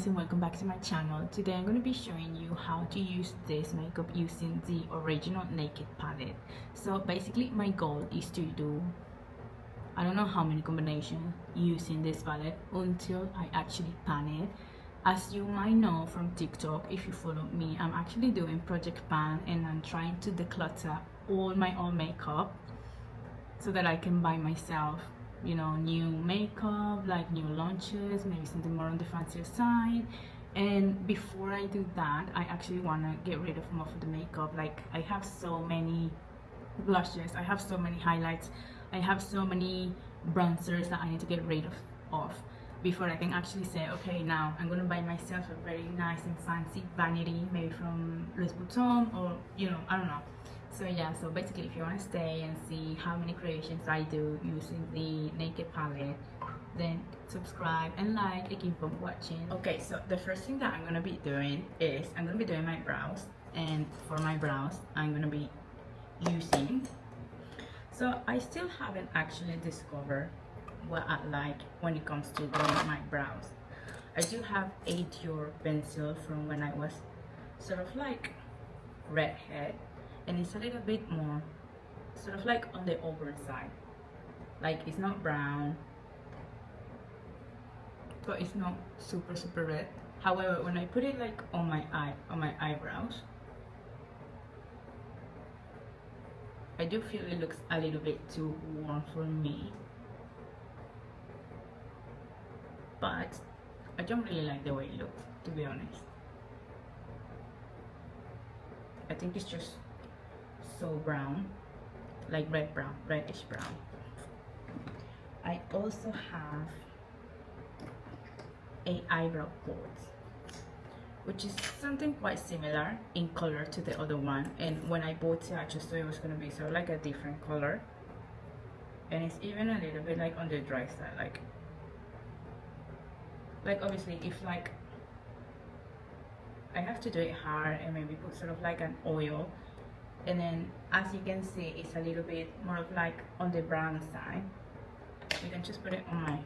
guys, and welcome back to my channel. Today I'm going to be showing you how to use this makeup using the original Naked palette. So basically my goal is to do I don't know how many combinations using this palette until I actually pan it. As you might know from TikTok, if you follow me, I'm actually doing Project Pan, and I'm trying to declutter all my old makeup so that I can buy myself, you know, new makeup, like new launches, maybe something more on the fancier side. And before I do that, I actually want to get rid of most of the makeup. Like, I have so many blushes, I have so many highlights, I have so many bronzers that I need to get rid of before I can actually say, okay, now I'm gonna buy myself a very nice and fancy vanity, maybe from Louis Vuitton, or you know, I don't know. So yeah, so basically if you want to stay and see how many creations I do using the Naked palette, then subscribe and like and keep on watching. Okay, so the first thing that I'm gonna be doing is I'm gonna be doing my brows, and for my brows I'm gonna be using, so I still haven't actually discovered what I like when it comes to doing my brows. I do have a Dior pencil from when I was sort of like redhead, and it's a little bit more sort of like on the auburn side. Like, it's not brown, but it's not super red. However, when I put it like on my eyebrows, I do feel it looks a little bit too warm for me, but I don't really like the way it looks, to be honest. I think it's just so brown, like reddish brown. I also have a eyebrow port, which is something quite similar in color to the other one, and when I bought it I just thought it was going to be sort of like a different color, and it's even a little bit like on the dry side, like obviously if like I have to do it hard and maybe put sort of like an oil, and then as you can see it's a little bit more of like on the brown side. You can just put it on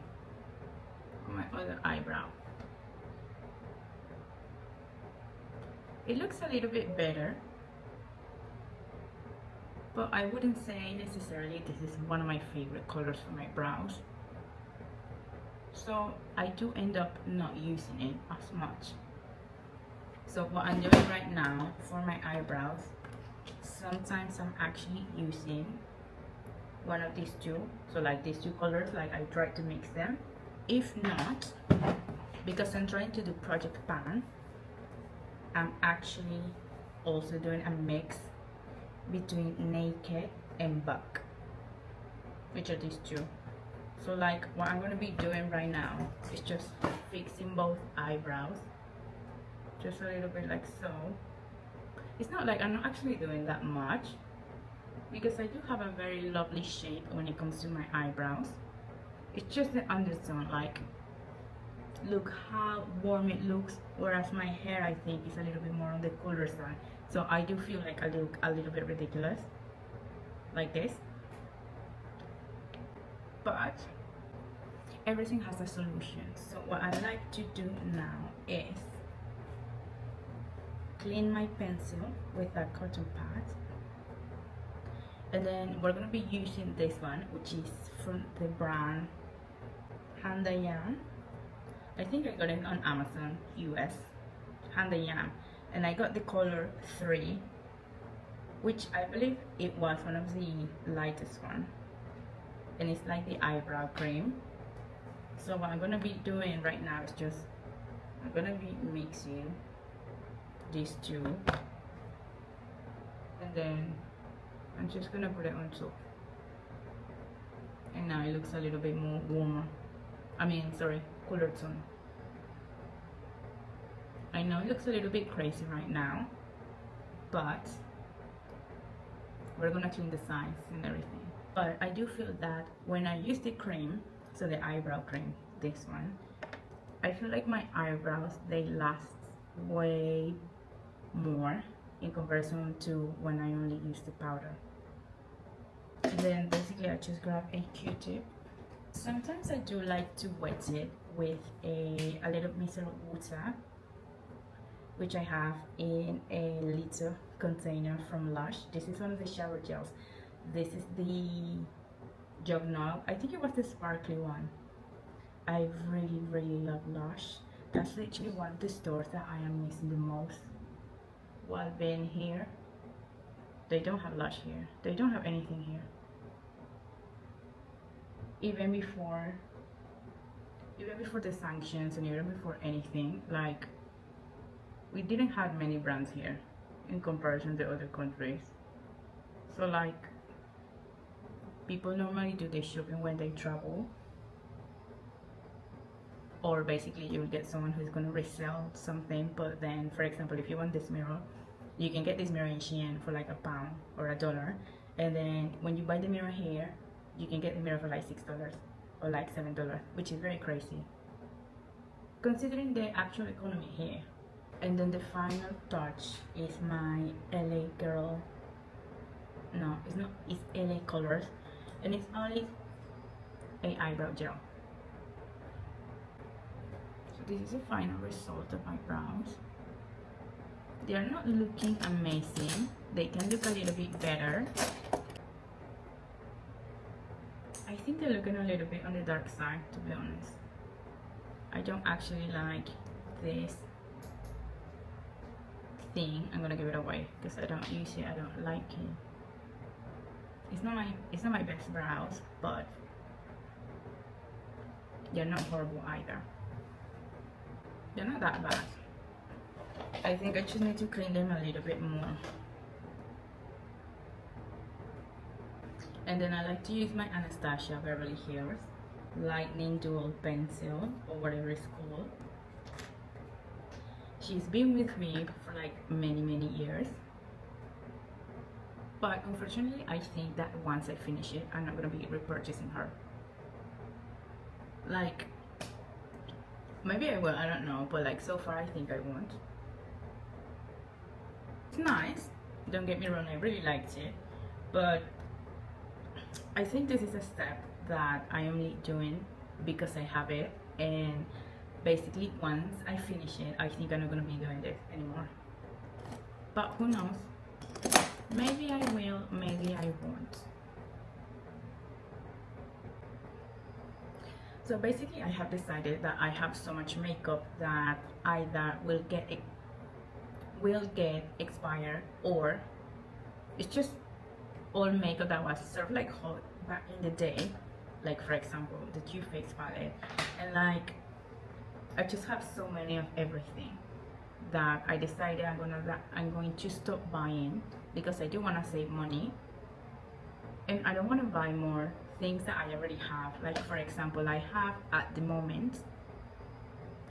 my other eyebrow. It looks a little bit better, but I wouldn't say necessarily this is one of my favorite colors for my brows, so I do end up not using it as much. So what I'm doing right now for my eyebrows, sometimes I'm actually using one of these two, so like these two colors, like I try to mix them. If not, because I'm trying to do Project Pan, I'm actually also doing a mix between Naked and Buck, which are these two. So like what I'm going to be doing right now is just fixing both eyebrows, just a little bit like so. It's not like I'm not actually doing that much, because I do have a very lovely shape when it comes to my eyebrows. It's just the undertone, like look how warm it looks, whereas my hair I think is a little bit more on the cooler side, so I do feel like I look a little bit ridiculous like this, but everything has a solution. So what I like to do now is clean my pencil with a cotton pad, and then we're going to be using this one, which is from the brand Diaz. I think I got it on Amazon US, Diaz, and I got the color 3, which I believe it was one of the lightest one, and it's like the eyebrow cream. So what I'm gonna be doing right now is just I'm gonna be mixing these two, and then I'm just gonna put it on top, and now it looks a little bit more warmer. Cooler tone. I know it looks a little bit crazy right now, but we're gonna clean the sides and everything. But I do feel that when I use the cream, so the eyebrow cream, this one, I feel like my eyebrows, they last way more in comparison to when I only use the powder. And then basically I just grab a Q-tip. Sometimes I do like to wet it with a little micellar water, which I have in a little container from Lush. This is one of the shower gels. This is the jug knob. I think it was the sparkly one. I really love Lush. That's literally one of the stores that I am missing the most while being here. They don't have Lush here. They don't have anything here. Even before the sanctions and even before anything, like, we didn't have many brands here in comparison to other countries. So like, people normally do their shopping when they travel, or basically you will get someone who's going to resell something. But then, for example, if you want this mirror, you can get this mirror in Shein for like £1 or $1, and then when you buy the mirror here, you can get the mirror for like $6 or like $7, which is very crazy considering the actual economy here. And then the final touch is my LA girl, no, it's not, it's LA colors, and it's only a eyebrow gel. So this is the final result of my brows. They are not looking amazing. They can look a little bit better. I think they're looking a little bit on the dark side, to be honest. I don't actually like this thing. I'm gonna give it away because I don't use it. I don't like it. It's not my best brows, but they're not horrible either. They're not that bad. I think I just need to clean them a little bit more. And then I like to use my Anastasia Beverly Hills Lightning Dual Pencil, or whatever it's called. She's been with me for like many years. But unfortunately, I think that once I finish it, I'm not going to be repurchasing her. Like, maybe I will, I don't know. But like, so far I think I won't. It's nice, don't get me wrong, I really liked it. But I think this is a step that I am only doing because I have it, and basically once I finish it, I think I'm not going to be doing this anymore. But who knows? Maybe I will, maybe I won't. So basically I have decided that I have so much makeup that either will get expired, or it's just all makeup that was sort of like hot back in the day, like for example the Too Faced palette, and like I just have so many of everything that I decided I'm going to stop buying because I do want to save money, and I don't want to buy more things that I already have. Like for example, I have at the moment,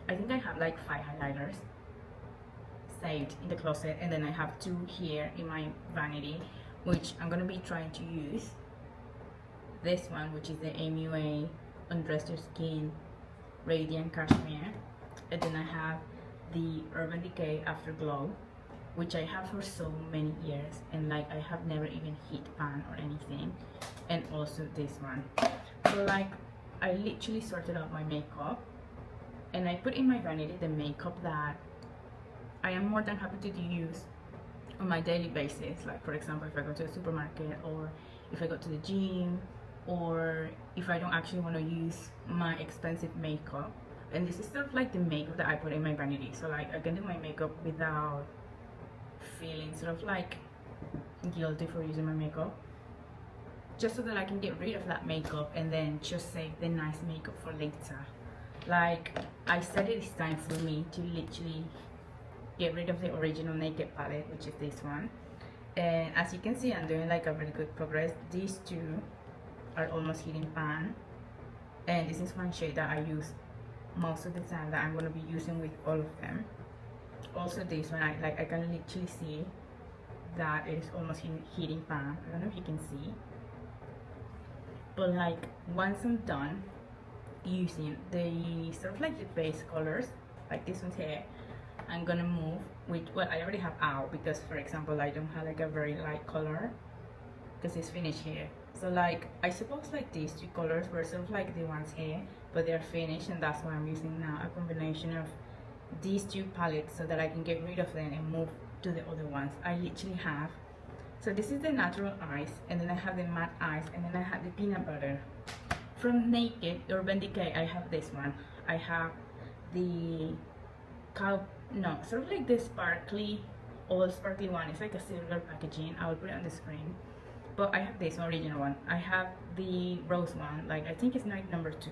I think I have like 5 highlighters saved in the closet, and then I have 2 here in my vanity, which I'm gonna be trying to use. This one, which is the MUA Undress Your Skin Radiant Cashmere, and then I have the Urban Decay Afterglow, which I have for so many years, and like I have never even hit pan or anything. And also this one. So like I literally sorted out my makeup, and I put in my vanity the makeup that I am more than happy to use on my daily basis. Like for example, if I go to the supermarket, or if I go to the gym, or if I don't actually want to use my expensive makeup. And this is sort of like the makeup that I put in my vanity, so like I can do my makeup without feeling sort of like guilty for using my makeup, just so that I can get rid of that makeup and then just save the nice makeup for later. Like I said, it is time for me to literally get rid of the original Naked palette, which is this one. And as you can see, I'm doing like a really good progress. These 2 are almost hitting pan, and this is one shade that I use most of the time that I'm going to be using with all of them. Also this one, I can literally see that it is almost hitting pan. I don't know if you can see, but like once I'm done using the sort of like the base colors, like this one's here, I'm gonna move with, well, I already have out, because for example I don't have like a very light color because it's finished here. So like I suppose like these two colors were sort of like the ones here, but they're finished, and that's why I'm using now a combination of these two palettes so that I can get rid of them and move to the other ones. I literally have, so this is the natural eyes, and then I have the matte eyes, and then I have the peanut butter. From Naked Urban Decay, I have this one. I have the sort of like the sparkly, all sparkly one. It's like a silver packaging. I will put it on the screen. But I have this original one. I have the rose one, like I think it's like number 2.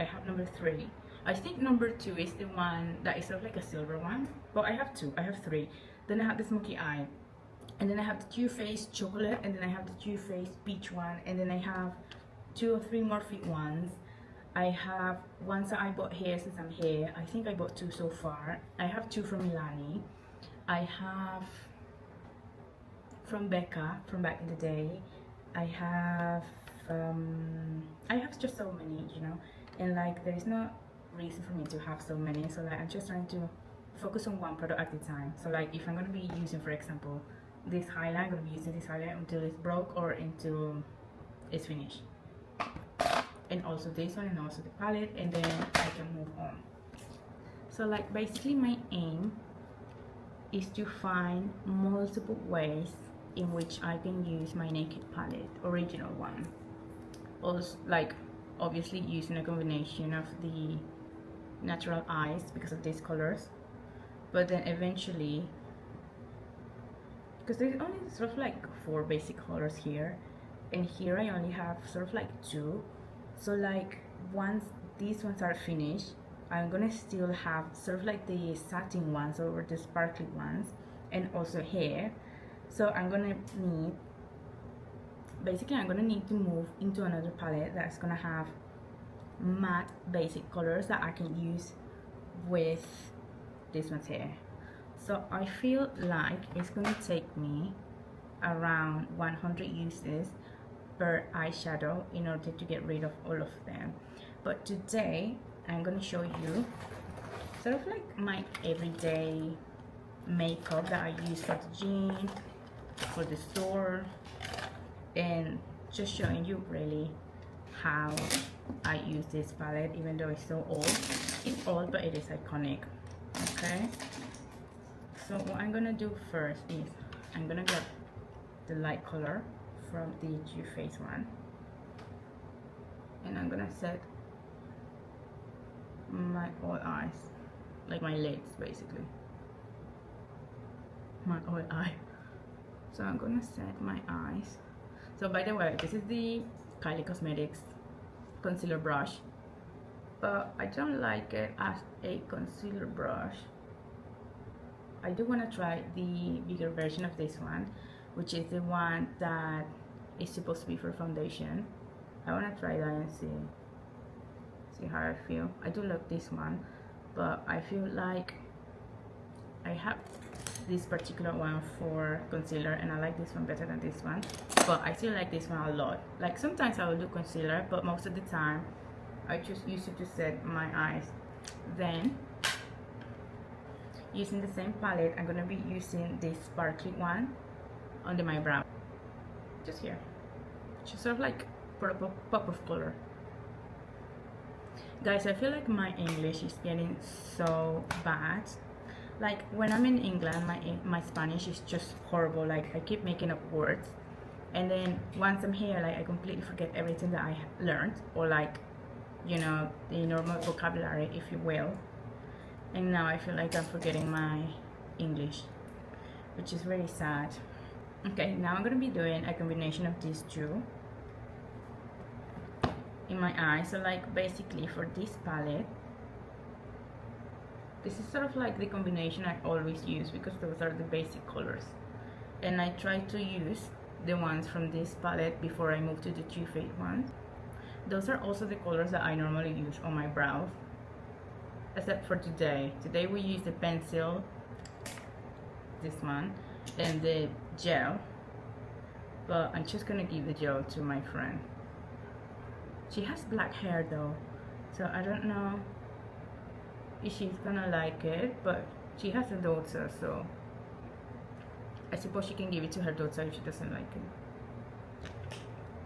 I have number 3. I think number 2 is the one that is sort of like a silver one. But I have 2, I have 3. Then I have the smoky eye. And then I have the Too Faced chocolate, and then I have the Too Faced peach one, and then I have 2 or 3 more fit ones. I have ones that I bought here since I'm here. I think I bought 2 so far. I have 2 from Milani. I have from Becca from back in the day. I have just so many, you know, and like there is no reason for me to have so many, so like I'm just trying to focus on one product at a time. So like if I'm going to be using, for example, this highlight, I'm going to be using this highlight until it's broke or until it's finished, and also this one, and also the palette, and then I can move on. So like basically my aim is to find multiple ways in which I can use my Naked palette, original one. Also, like obviously using a combination of the natural eyes because of these colors, but then eventually, because there's only sort of like 4 basic colors here, and here I only have sort of like 2. So like once these ones are finished, I'm gonna still have sort of like the satin ones or the sparkly ones, and also here. So I'm gonna need, basically I'm gonna need to move into another palette that's gonna have matte basic colors that I can use with these ones here. So I feel like it's gonna take me around 100 uses per eyeshadow in order to get rid of all of them. But today I'm gonna show you sort of like my everyday makeup that I use for the gym, for the store, and just showing you really how I use this palette, even though it's so old. It's old, but it is iconic. Okay, so what I'm gonna do first is I'm gonna get the light color from the Too Faced one, and I'm gonna set my all eyes, like my lids basically, my all eye. So I'm gonna set my eyes. So by the way, this is the Kylie Cosmetics concealer brush, but I don't like it as a concealer brush. I do want to try the bigger version of this one, which is the one that is supposed to be for foundation. I want to try that and see how I feel. I do like this one, but I feel like I have this particular one for concealer, and I like this one better than this one, but I still like this one a lot. Like sometimes I will do concealer, but most of the time I just use it to set my eyes. Then using the same palette, I'm gonna be using this sparkly one under my brow, just here, just sort of like purple pop of color. Guys, I feel like my English is getting so bad. Like when I'm in England, my Spanish is just horrible. Like I keep making up words, and then once I'm here, like I completely forget everything that I learned, or like, you know, the normal vocabulary, if you will. And now I feel like I'm forgetting my English, which is really sad. Okay, now I'm gonna be doing a combination of these two in my eyes. So like basically for this palette, this is sort of like the combination I always use because those are the basic colors, and I try to use the ones from this palette before I move to the Too Faced ones. Those are also the colors that I normally use on my brows, except for today. Today we use the pencil, this one, and the gel, but I'm just gonna give the gel to my friend. She has black hair though, so I don't know if she's gonna like it, but she has a daughter, so I suppose she can give it to her daughter if she doesn't like it.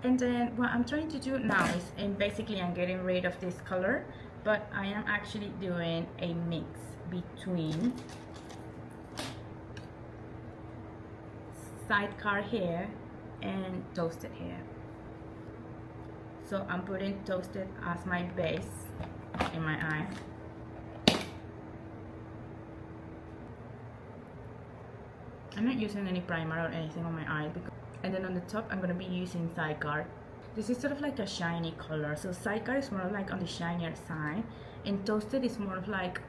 And then what I'm trying to do now is, and basically I'm getting rid of this color, but I am actually doing a mix between sidecar hair and toasted hair. So I'm putting toasted as my base in my eye. I'm not using any primer or anything on my eye, and then on the top I'm going to be using sidecar. This is sort of like a shiny color, so sidecar is more like on the shinier side, and toasted is more of like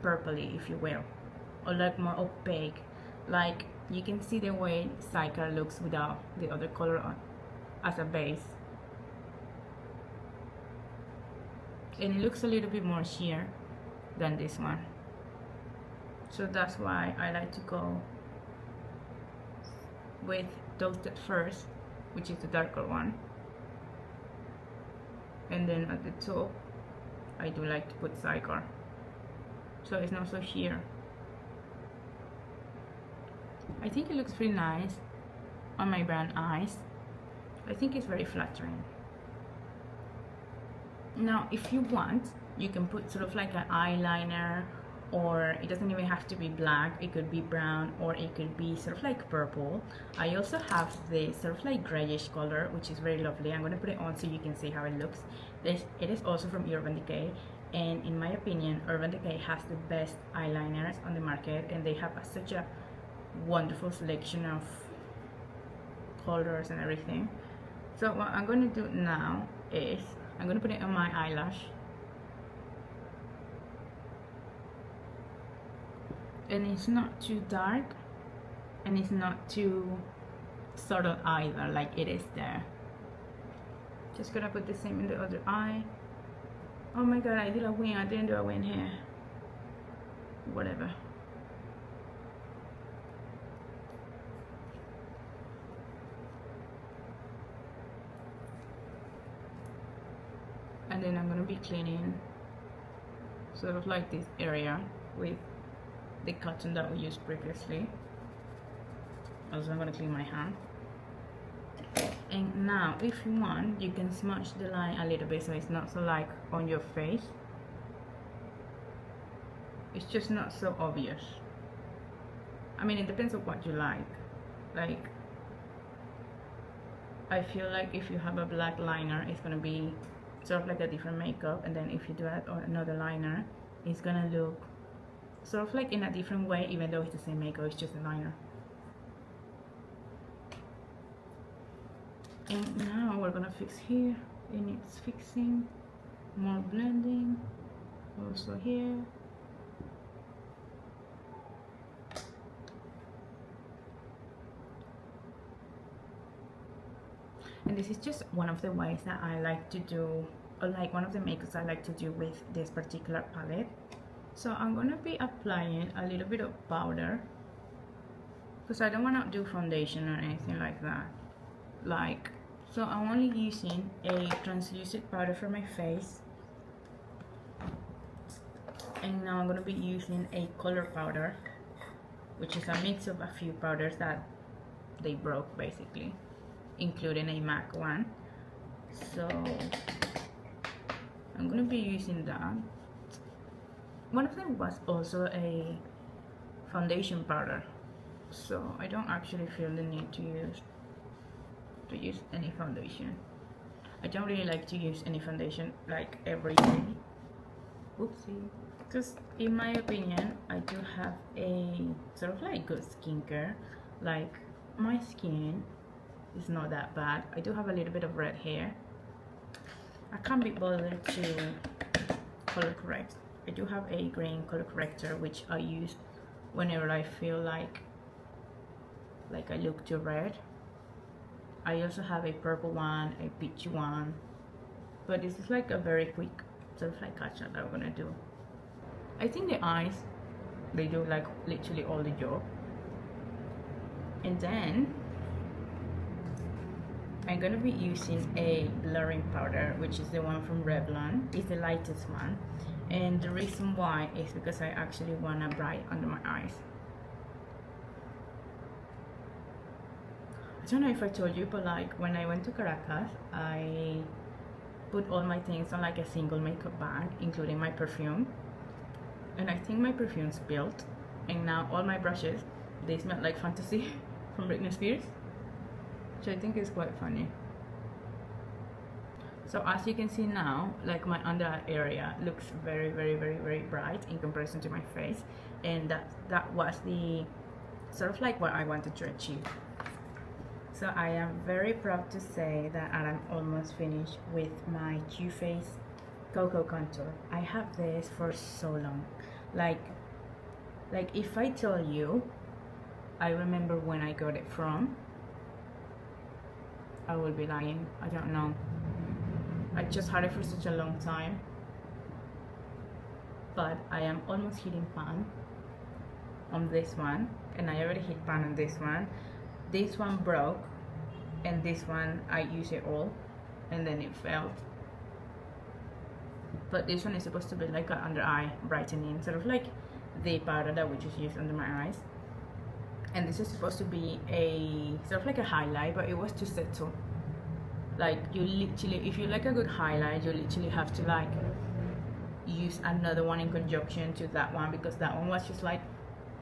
purpley, if you will, or like more opaque. Like you can see the way sidecar looks without the other color on as a base, and it looks a little bit more sheer than this one. So that's why I like to go with toasted first, which is the darker one, and then at the top I do like to put sidecar, so it's not so sheer. I think it looks pretty nice on my brown eyes. I think it's very flattering. Now if you want, you can put sort of like an eyeliner, or it doesn't even have to be black, it could be brown, or it could be sort of like purple. I also have this sort of like grayish color, which is very lovely. I'm going to put it on so you can see how it looks. It is also from Urban Decay, and in my opinion Urban Decay has the best eyeliners on the market, and they have such a wonderful selection of colors and everything. So what I'm going to do now is I'm going to put it on my eyelash, and it's not too dark and it's not too subtle either, like it is there. Just gonna put the same in the other eye. Oh my god, I did a wing. I didn't do a wing here. Whatever. And then I'm gonna be cleaning sort of like this area with the cotton that we used previously. Also, I'm gonna clean my hand. And now if you want, you can smudge the line a little bit so it's not so like on your face. It's just not so obvious. I mean, it depends on what you like. Like, I feel like if you have a black liner, it's gonna be sort of like a different makeup, and then if you do it on another liner, it's gonna look sort of like in a different way, even though it's the same makeup, it's just a liner. And now we're gonna fix here. It needs fixing, more blending, also here. And this is just one of the ways that I like to do, or like one of the makeups I like to do with this particular palette. So I'm gonna be applying a little bit of powder, because I don't want to do foundation or anything like that. So I'm only using a translucent powder for my face, and now I'm gonna be using a color powder, which is a mix of a few powders that they broke basically, including a MAC one. So I'm gonna be using that. One of them was also a foundation powder, so I don't actually feel the need to use any foundation. I don't really like to use any foundation like every day. Oopsie. Because in my opinion, I do have a sort of like good skincare. Like, my skin is not that bad. I do have a little bit of red hair. I can't be bothered to color correct. I do have a green color corrector, which I use whenever I feel like I look too red. I also have a purple one, a peachy one, but this is like a very quick sort of like catch up that I'm gonna do. I think the eyes, they do like literally all the job. And then I'm gonna be using a blurring powder, which is the one from Revlon. It's the lightest one, and the reason why is because I actually want a bright under my eyes. don't know if I told you, but like when I went to Caracas, I put all my things on like a single makeup bag, including my perfume, and I think my perfume spilled, and now all my brushes, they smell like Fantasy from Britney Spears, which I think is quite funny. So as you can see now, like my under eye area looks very bright in comparison to my face, and that was the sort of like what I wanted to achieve. So I am very proud to say that I'm almost finished with my Too Faced Cocoa Contour. I have this for so long. Like if I tell you I remember when I got it from, I will be lying. I don't know. I just had it for such a long time. But I am almost hitting pan on this one, and I already hit pan on this one. This one broke, and this one I used it all, and then it fell. But this one is supposed to be like an under eye brightening, sort of like the powder that we just used under my eyes. And this is supposed to be a sort of like a highlight, but it was too subtle. Like you literally, if you like a good highlight, you literally have to like use another one in conjunction to that one, because that one was just like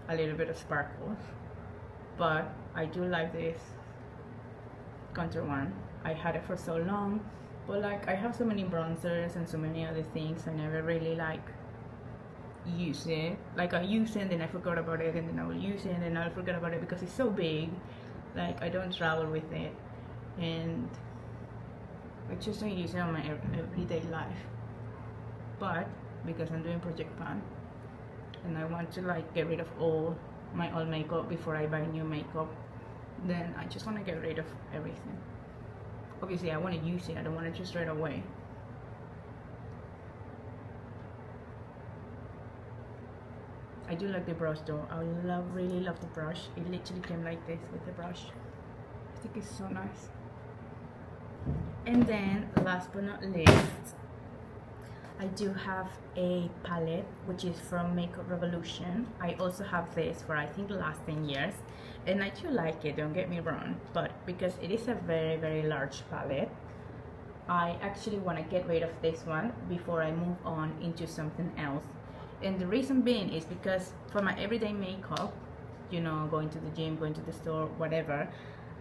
a little bit of sparkles. But I do like this contour one. I had it for so long, but like I have so many bronzers and so many other things, I never really like use it. Like I use it and then I forgot about it, and then I will use it and then I'll forget about it because it's so big. Like I don't travel with it, and I just don't use it on my everyday life. But because I'm doing Project Pan and I want to like get rid of all my old makeup before I buy new makeup, then I just want to get rid of everything. Obviously I want to use it, I don't want to just throw it away. I do like the brush though. I really love the brush. It literally came like this with the brush. I think it's so nice. And then last but not least, I do have a palette which is from Makeup Revolution. I also have this for I think the last 10 years, and I do like it, don't get me wrong, but because it is a very large palette, I actually want to get rid of this one before I move on into something else. And the reason being is because for my everyday makeup, you know, going to the gym, going to the store, whatever,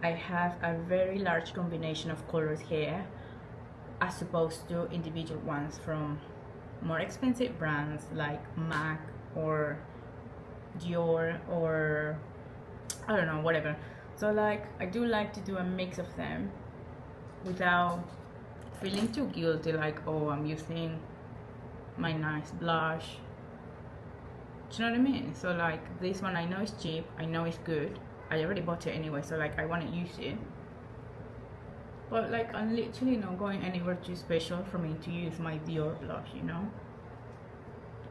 I have a very large combination of colors here, as opposed to individual ones from more expensive brands like MAC or Dior or I don't know, whatever. So like I do like to do a mix of them without feeling too guilty, like, oh, I'm using my nice blush. Do you know what I mean? So like this one I know is cheap, I know it's good, I already bought it anyway, so like I want to use it. But like I'm literally not going anywhere too special for me to use my Dior blush, you know.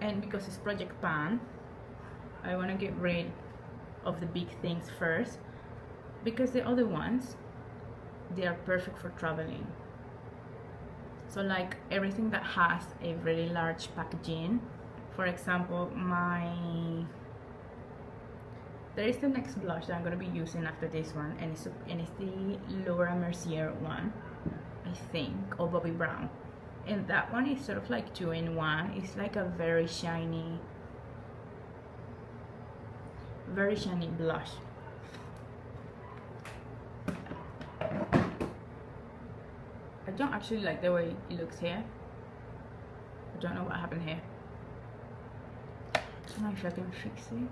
And because it's Project Pan, I want to get rid of the big things first, because the other ones, they are perfect for traveling. So like everything that has a very large packaging, for example, there is the next blush that I'm going to be using after this one, and it's the Laura Mercier one, I think, or Bobbi Brown. And that one is sort of like 2-in-1. It's like a very shiny blush. I don't actually like the way it looks here. I don't know what happened here. I don't know if I can fix it.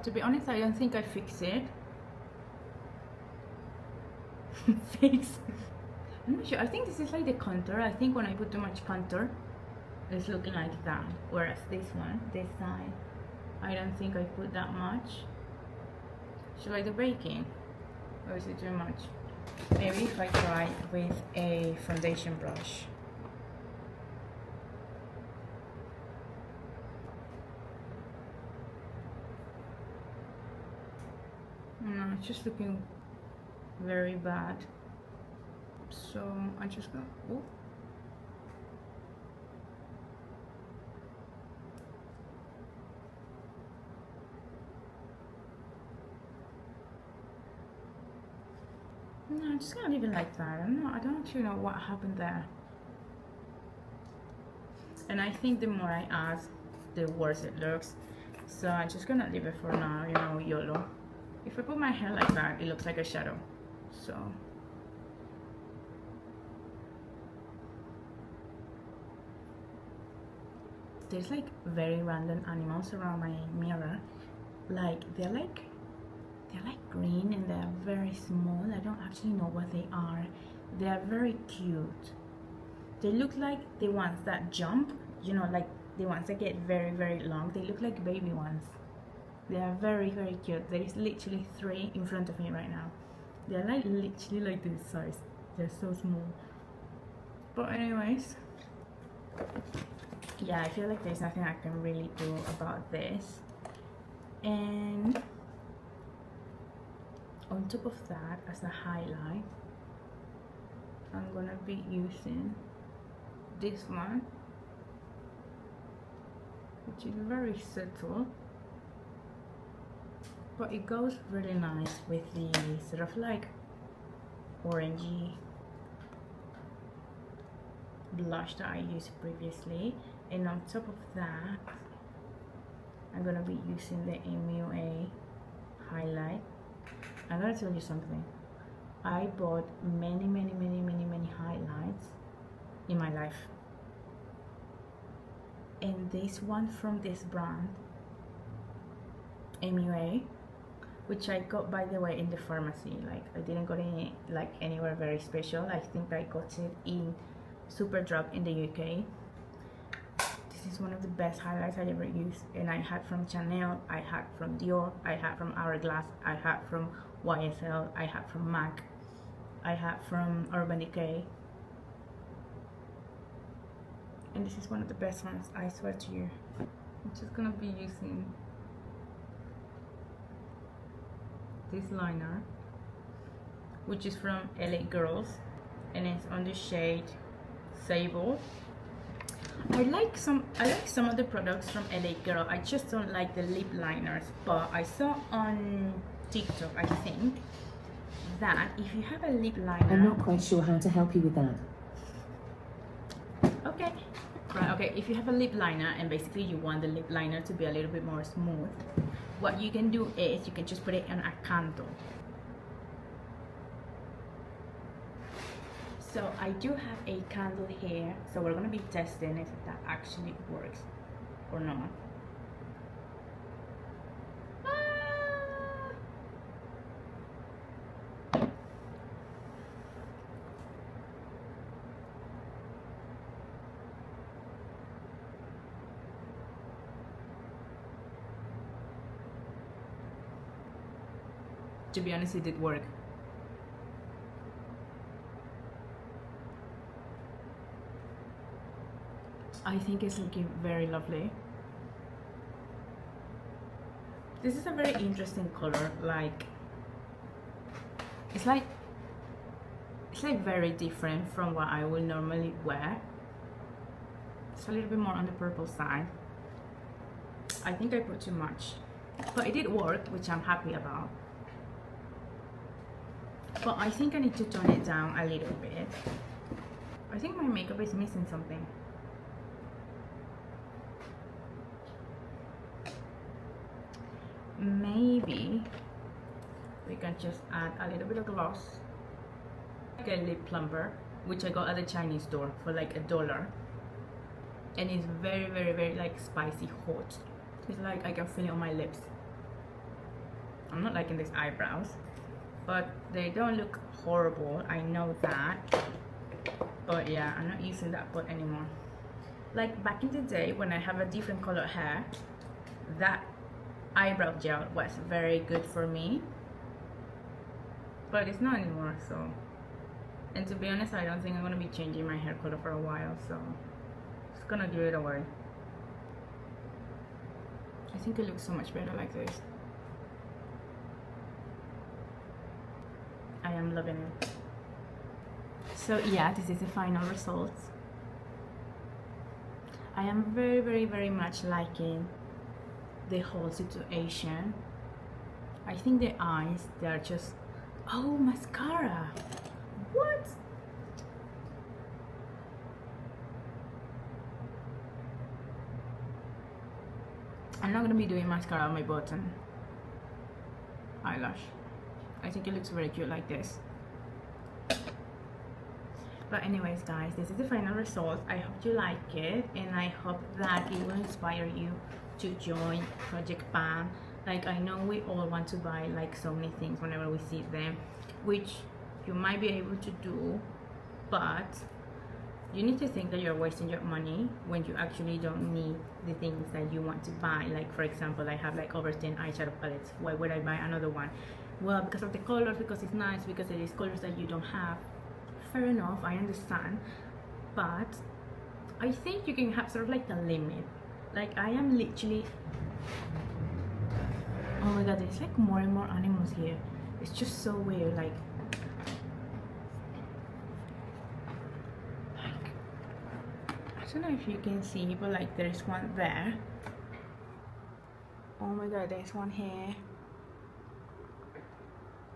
To be honest, I don't think I fixed it. Fix. I'm not sure. I think this is like the contour. I think when I put too much contour, it's looking like that. Whereas this one, this side, I don't think I put that much. Should I do baking? Or is it too much? Maybe if I try with a foundation brush. No, it's just looking very bad. So I'm just gonna, No, I'm just gonna leave it like that. I don't actually know what happened there. And I think the more I add, the worse it looks. So I'm just gonna leave it for now, you know, YOLO. If I put my hair like that, it looks like a shadow. So there's like very random animals around my mirror. Like they're like green and they're very small. I don't actually know what they are. They are very cute. They look like the ones that jump, you know, like the ones that get very, very long. They look like baby ones. They are very, very cute. There is literally 3 in front of me right now. They're like literally like this size. They're so small. But anyways, yeah, I feel like there's nothing I can really do about this. And on top of that, as a highlight, I'm gonna be using this one, which is very subtle, but it goes really nice with the sort of like orangey blush that I used previously. And on top of that, I'm gonna be using the MUA highlight. I'm gonna tell you something. I bought many highlights in my life, and this one from this brand, MUA, which I got, by the way, in the pharmacy. Like I didn't go any like anywhere very special. I think I got it in Superdrug in the UK. This is one of the best highlights I ever used, and I had from Chanel, I had from Dior, I had from Hourglass, I had from YSL, I had from MAC, I had from Urban Decay, and this is one of the best ones, I swear to you. I'm just gonna be using this liner, which is from LA Girls, and it's on the shade Sable. I like some of the products from LA Girl. I just don't like the lip liners, but I saw on TikTok, I think, that if you have a lip liner... I'm not quite sure how to help you with that. Okay. Right, okay, if you have a lip liner and basically you want the lip liner to be a little bit more smooth, what you can do is you can just put it on a candle. So I do have a candle here, so we're gonna be testing if that actually works or not. To be honest, it did work. I think it's looking very lovely. This is a very interesting color. Like it's like very different from what I would normally wear. It's a little bit more on the purple side. I think I put too much, but it did work, which I'm happy about. But I think I need to tone it down a little bit. I think my makeup is missing something. Maybe we can just add a little bit of gloss, like a lip plumper, which I got at the Chinese store for like $1, and it's very like spicy hot. It's like I can feel it on my lips. I'm not liking these eyebrows, but they don't look horrible, I know that. But yeah, I'm not using that pot anymore. Like back in the day when I have a different color hair, that eyebrow gel was very good for me, but it's not anymore. So, and to be honest, I don't think I'm gonna be changing my hair color for a while, so just gonna give it away. I think it looks so much better like this. I am loving it. So yeah, this is the final result. I am very much liking the whole situation. I think the eyes, they're just Oh, mascara. What? I'm not gonna be doing mascara on my bottom eyelash. I think it looks very cute like this. But anyways guys, this is the final result. I hope you like it, and I hope that it will inspire you to join Project Pan. Like, I know we all want to buy like so many things whenever we see them, which you might be able to do, but you need to think that you're wasting your money when you actually don't need the things that you want to buy. Like, for example, I have like over 10 eyeshadow palettes. Why would I buy another one? Well, because of the colors, because it's nice, because it is colors that you don't have. Fair enough, I understand, but I think you can have sort of like a limit. Like, I am literally, oh my god, there's like more and more animals here. It's just so weird. Like I don't know if you can see, but like there's one there. Oh my god, there's one here.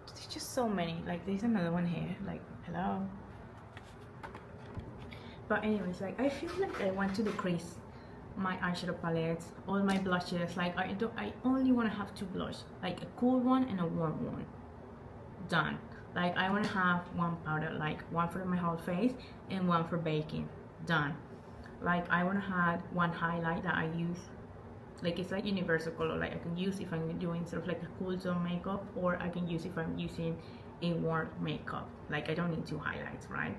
There's just so many. Like, there's another one here. Like, hello. But anyways, like, I feel like I want to decrease my eyeshadow palettes, all my blushes. Like, I only want to have 2 blush, like a cool one and a warm one. Done. Like, I want to have one powder, like one for my whole face and one for baking. Done. Like, I want to have one highlight that I use, like, it's like universal color. Like, I can use if I'm doing sort of like a cool tone makeup, or I can use if I'm using a warm makeup. Like, I don't need 2 highlights, right?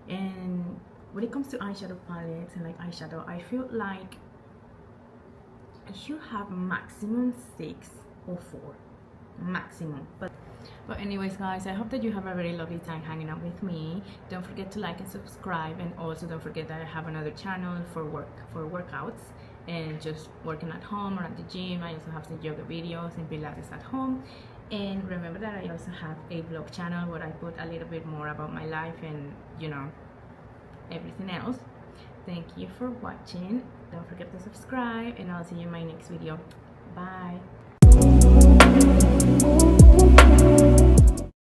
And when it comes to eyeshadow palettes and like eyeshadow, I feel like I should have maximum 6 or 4 maximum. But anyways guys, I hope that you have a very lovely time hanging out with me. Don't forget to like and subscribe, and also don't forget that I have another channel for workouts and just working at home or at the gym. I also have some yoga videos and Pilates at home. And remember that I also have a vlog channel where I put a little bit more about my life and, you know, everything else. Thank you for watching. Don't forget to subscribe, and I'll see you in my next video. Bye.